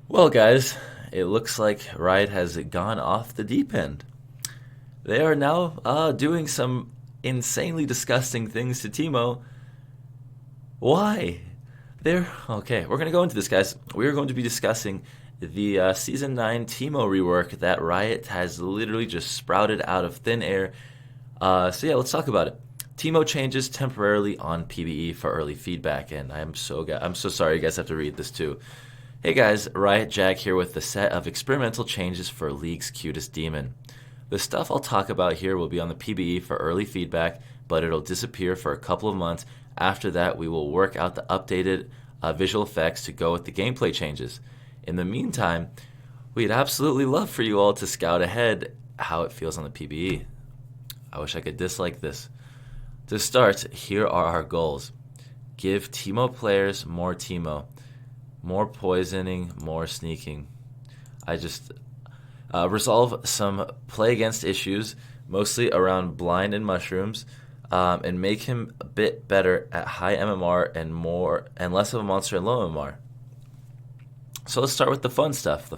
Well, guys, it looks like Riot has gone off the deep end. They are now doing some insanely disgusting things to Teemo. Why? They're okay. We're gonna go into this, guys. We are going to be discussing the season 9 Teemo rework that Riot has literally just sprouted out of thin air. So yeah, let's talk about it. Teemo changes temporarily on PBE for early feedback, and I'm so sorry you guys have to read this too. Hey guys, Riot Jack here with the set of experimental changes for League's cutest demon. The stuff I'll talk about here will be on the PBE for early feedback, but it'll disappear for a couple of months. After that, we will work out the updated visual effects to go with the gameplay changes. In the meantime, we'd absolutely love for you all to scout ahead how it feels on the PBE. I wish I could dislike this. To start, here are our goals. Give Teemo players more Teemo. More poisoning, more sneaking. I just resolve some play against issues, mostly around blind and mushrooms, and make him a bit better at high MMR and less of a monster at low MMR. So let's start with the fun stuff. The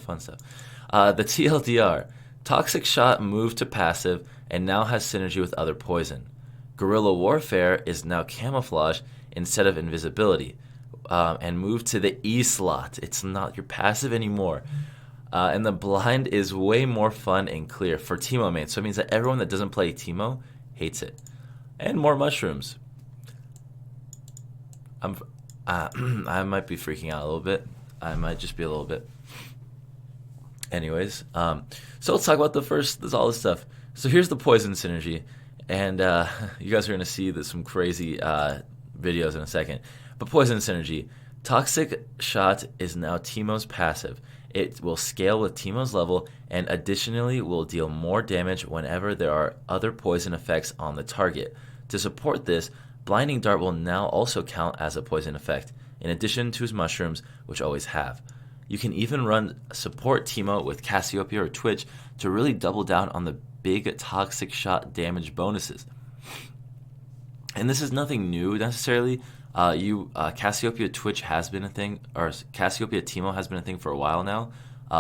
TLDR. Toxic Shot moved to passive and now has synergy with other poison. Guerrilla Warfare is now camouflage instead of invisibility. And move to the E slot. It's not your passive anymore. And the blind is way more fun and clear for Teemo mains. So it means that everyone that doesn't play Teemo hates it. And more mushrooms. I might be freaking out a little bit. I might just be a little bit. Anyways, so let's talk about there's all this stuff. So here's the poison synergy. And you guys are going to see some crazy videos in a second. But poison synergy. Toxic Shot is now Teemo's passive. It will scale with Teemo's level and additionally will deal more damage whenever there are other poison effects on the target. To support this, Blinding Dart will now also count as a poison effect, in addition to his mushrooms, which always have. You can even run support Teemo with Cassiopeia or Twitch to really double down on the big Toxic Shot damage bonuses. And this is nothing new necessarily. Cassiopeia Twitch has been a thing, or Cassiopeia Teemo has been a thing for a while now,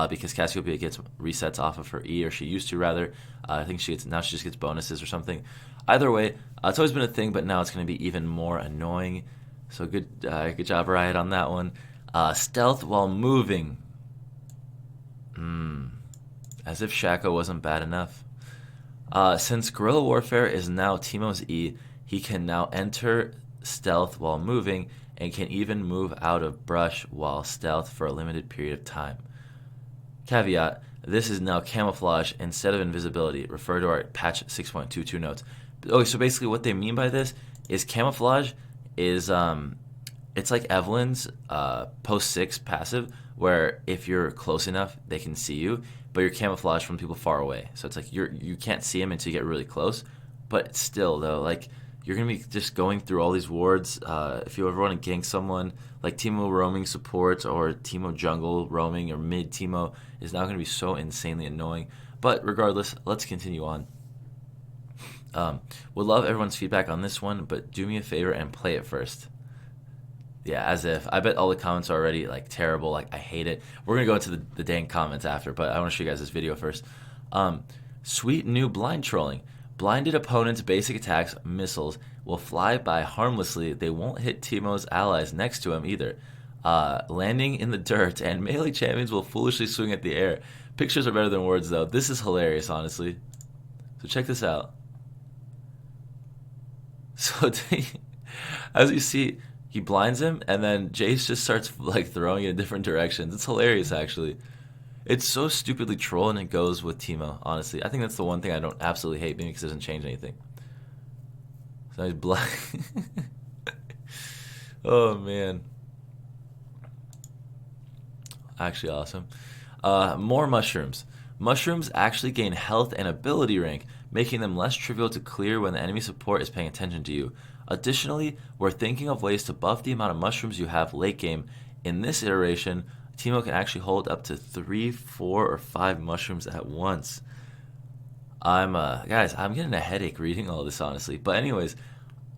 because Cassiopeia gets resets off of her E, or she used to rather. I think she just gets bonuses or something. Either way, it's always been a thing, but now it's going to be even more annoying. So good job, Riot, on that one. Stealth while moving. As if Shaco wasn't bad enough. Since Guerrilla Warfare is now Teemo's E, he can now enter stealth while moving and can even move out of brush while stealth for a limited period of time. Caveat, this is now camouflage instead of invisibility. Refer to our patch 6.22 notes. Okay, so basically what they mean by this is camouflage is it's like Evelyn's post 6 passive, where if you're close enough they can see you, but you're camouflaged from people far away. So it's like you can't see them until you get really close, but still though, like, you're going to be just going through all these wards. If you ever want to gank someone, like Teemo roaming support or Teemo jungle roaming or mid Teemo is now going to be so insanely annoying. But regardless, let's continue on. Would love everyone's feedback on this one, but do me a favor and play it first. Yeah, as if. I bet all the comments are already like terrible, like I hate it. We're going to go into the dang comments after, but I want to show you guys this video first. Sweet new blind trolling. Blinded opponents' basic attacks, missiles, will fly by harmlessly. They won't hit Teemo's allies next to him either. Landing in the dirt, and melee champions will foolishly swing at the air. Pictures are better than words, though. This is hilarious, honestly. So check this out. So as you see, he blinds him, and then Jace just starts like throwing it in different directions. It's hilarious, actually. It's so stupidly troll, and it goes with Teemo, honestly. I think that's the one thing I don't absolutely hate, maybe because it doesn't change anything. So he's black. Oh, man. Actually awesome. More mushrooms. Mushrooms actually gain health and ability rank, making them less trivial to clear when the enemy support is paying attention to you. Additionally, we're thinking of ways to buff the amount of mushrooms you have late game. In this iteration, Teemo can actually hold up to 3, 4, or 5 mushrooms at once. Guys, I'm getting a headache reading all this, honestly. But anyways,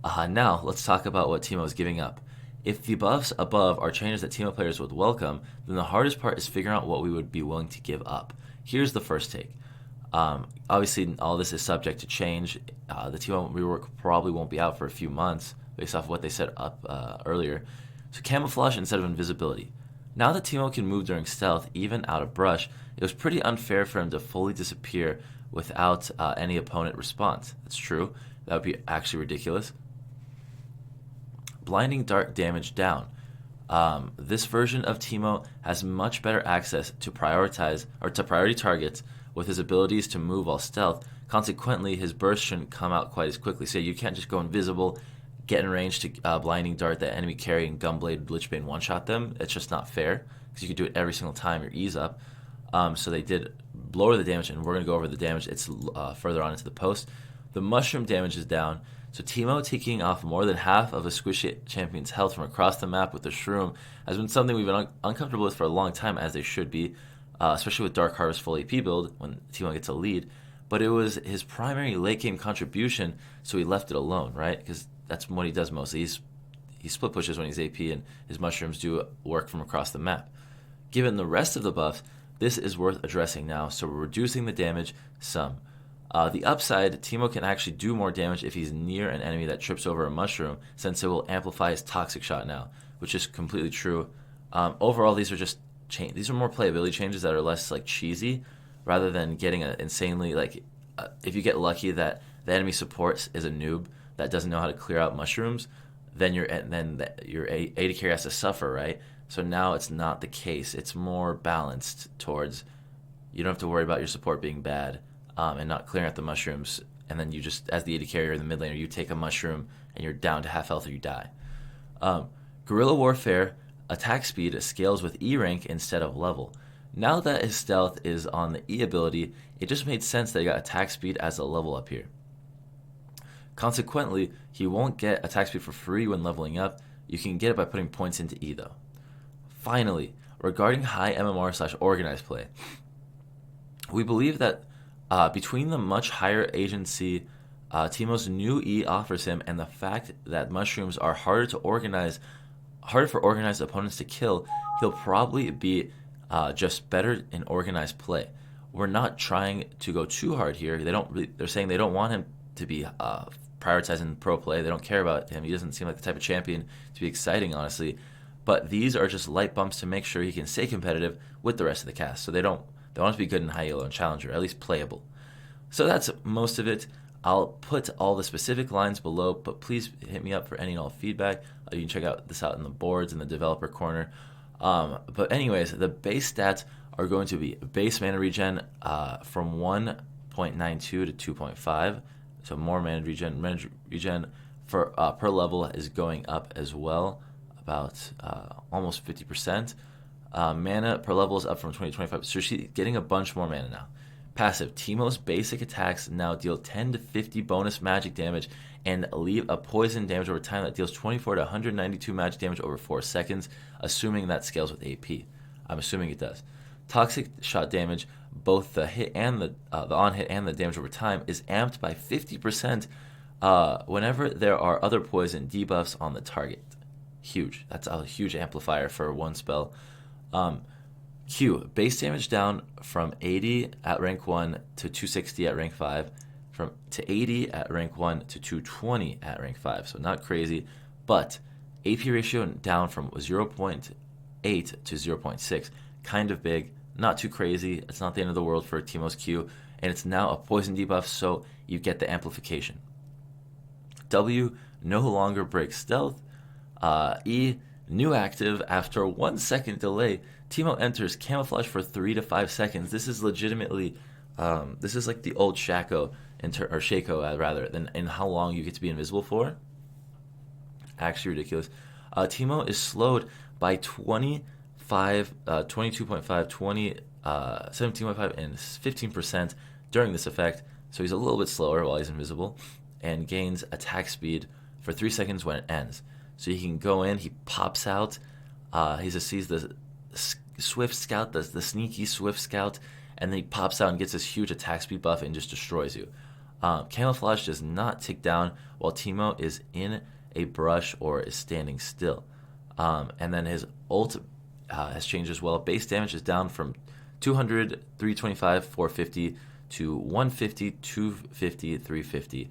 now let's talk about what Teemo is giving up. If the buffs above are changes that Teemo players would welcome, then the hardest part is figuring out what we would be willing to give up. Here's the first take. Obviously, all this is subject to change. The TEEMO rework probably won't be out for a few months based off of what they set up earlier. So camouflage instead of invisibility. Now that TEEMO can move during stealth, even out of brush, it was pretty unfair for him to fully disappear without any opponent response. That's true. That would be actually ridiculous. Blinding dart damage down. This version of TEEMO has much better access to priority targets with his abilities to move while stealth. Consequently, his burst shouldn't come out quite as quickly. So you can't just go invisible, get in range to blinding dart the enemy carry and gunblade Lichbane one-shot them. It's just not fair because you could do it every single time your E's up. So they did lower the damage, and we're going to go over the damage. It's further on into the post. The mushroom damage is down. So TEEMO taking off more than half of a squishy champion's health from across the map with the shroom has been something we've been uncomfortable with for a long time, as they should be, especially with Dark Harvest full AP build when TEEMO gets a lead. But it was his primary late game contribution, so he left it alone, right? Because that's what he does mostly. He split pushes when he's AP, and his mushrooms do work from across the map. Given the rest of the buffs, this is worth addressing now, so we're reducing the damage some. The upside, TEEMO can actually do more damage if he's near an enemy that trips over a mushroom, since it will amplify his toxic shot now, which is completely true. Overall, these are just these are more playability changes that are less like cheesy, rather than getting an insanely if you get lucky that the enemy support is a noob that doesn't know how to clear out mushrooms, then your AD carry has to suffer, right? So now it's not the case. It's more balanced towards you don't have to worry about your support being bad. And not clearing out the mushrooms, and then you just, as the AD carrier in the mid laner, you take a mushroom and you're down to half health or you die. Guerrilla Warfare attack speed scales with E rank instead of level. Now that his stealth is on the E ability, it just made sense that he got attack speed as a level up here. Consequently, he won't get attack speed for free when leveling up. You can get it by putting points into E though. Finally, regarding high MMR/organized play, we believe that between the much higher agency TEEMO's new E offers him and the fact that mushrooms are harder for organized opponents to kill, he'll probably be just better in organized play. We're not trying to go too hard here. They're saying they don't want him to be prioritizing pro play. They don't care about him. He doesn't seem like the type of champion to be exciting, honestly. But these are just light bumps to make sure he can stay competitive with the rest of the cast. So they want to be good in high elo and challenger, at least playable. So that's most of it. I'll put all the specific lines below, but please hit me up for any and all feedback. You can check this out in the boards in the developer corner. But anyways, the base stats are going to be base mana regen from 1.92 to 2.5. So more mana regen. Mana regen for per level is going up as well, about almost 50%. Mana per level is up from 20 to 25, so she's getting a bunch more mana now. Passive, TEEMO's basic attacks now deal 10 to 50 bonus magic damage and leave a poison damage over time that deals 24 to 192 magic damage over 4 seconds, assuming that scales with AP. I'm assuming it does. Toxic shot damage, both the hit and the on hit and the damage over time, is amped by 50% whenever there are other poison debuffs on the target. Huge. That's a huge amplifier for one spell. Q, base damage down from 80 at rank 1 to 260 at rank 5, to 80 at rank 1 to 220 at rank 5, so not crazy, but AP ratio down from 0.8 to 0.6, kind of big, not too crazy, it's not the end of the world for TEEMO's Q, and it's now a poison debuff, so you get the amplification. W, no longer breaks stealth. E, new active after 1 second delay. TEEMO enters camouflage for 3 to 5 seconds. This is legitimately, this is like the old Shaco, or Shaco rather, than in how long you get to be invisible for. Actually ridiculous. TEEMO is slowed by 25, 22.5, 20, 17.5, and 15% during this effect. So he's a little bit slower while he's invisible, and gains attack speed for 3 seconds when it ends. So he can go in, he pops out, he just sees the Swift Scout, the sneaky Swift Scout, and then he pops out and gets this huge attack speed buff and just destroys you. Camouflage does not tick down while TEEMO is in a brush or is standing still. And then his ult has changed as well. Base damage is down from 200, 325, 450 to 150, 250, 350.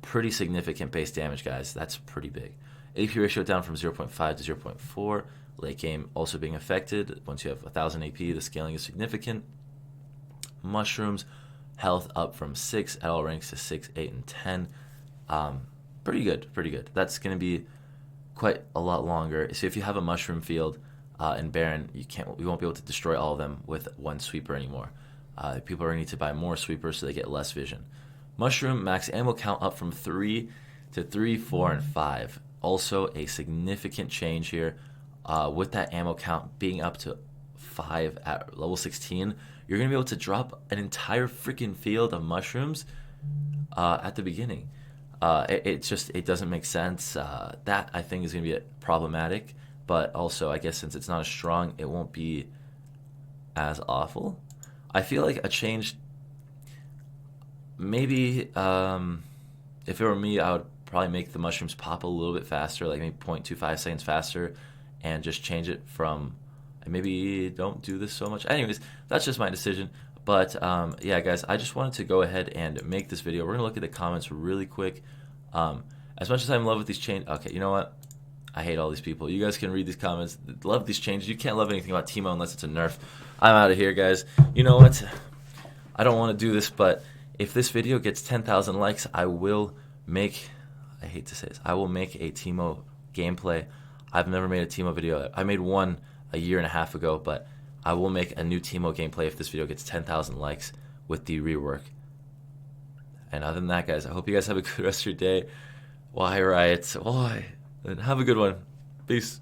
Pretty significant base damage, guys. That's pretty big. AP ratio down from 0.5 to 0.4. Late game also being affected. Once you have 1000 AP, the scaling is significant. Mushrooms, health up from 6 at all ranks to 6, 8, and 10. Pretty good, pretty good. That's going to be quite a lot longer. So if you have a mushroom field in Baron, you won't be able to destroy all of them with one sweeper anymore. People are going to need to buy more sweepers so they get less vision. Mushroom max ammo count up from 3 to 3, 4, and 5. Also a significant change here. With that ammo count being up to 5 at level 16, you're going to be able to drop an entire freaking field of mushrooms at the beginning. It doesn't make sense. That, I think, is going to be problematic. But also, I guess since it's not as strong, it won't be as awful. I feel like a change, maybe if it were me, I would probably make the mushrooms pop a little bit faster, like maybe 0.25 seconds faster, and just change it from, and maybe don't do this so much. Anyways, that's just my decision. But yeah, guys, I just wanted to go ahead and make this video. We're going to look at the comments really quick. As much as I'm in love with these changes, okay, you know what? I hate all these people. You guys can read these comments. Love these changes. You can't love anything about TEEMO unless it's a nerf. I'm out of here, guys. You know what? I don't want to do this, but if this video gets 10,000 likes, I will make, I hate to say this, I will make a TEEMO gameplay. I've never made a TEEMO video. I made one a year and a half ago, but I will make a new TEEMO gameplay if this video gets 10,000 likes with the rework. And other than that, guys, I hope you guys have a good rest of your day. Why, Riot? Why? And have a good one. Peace.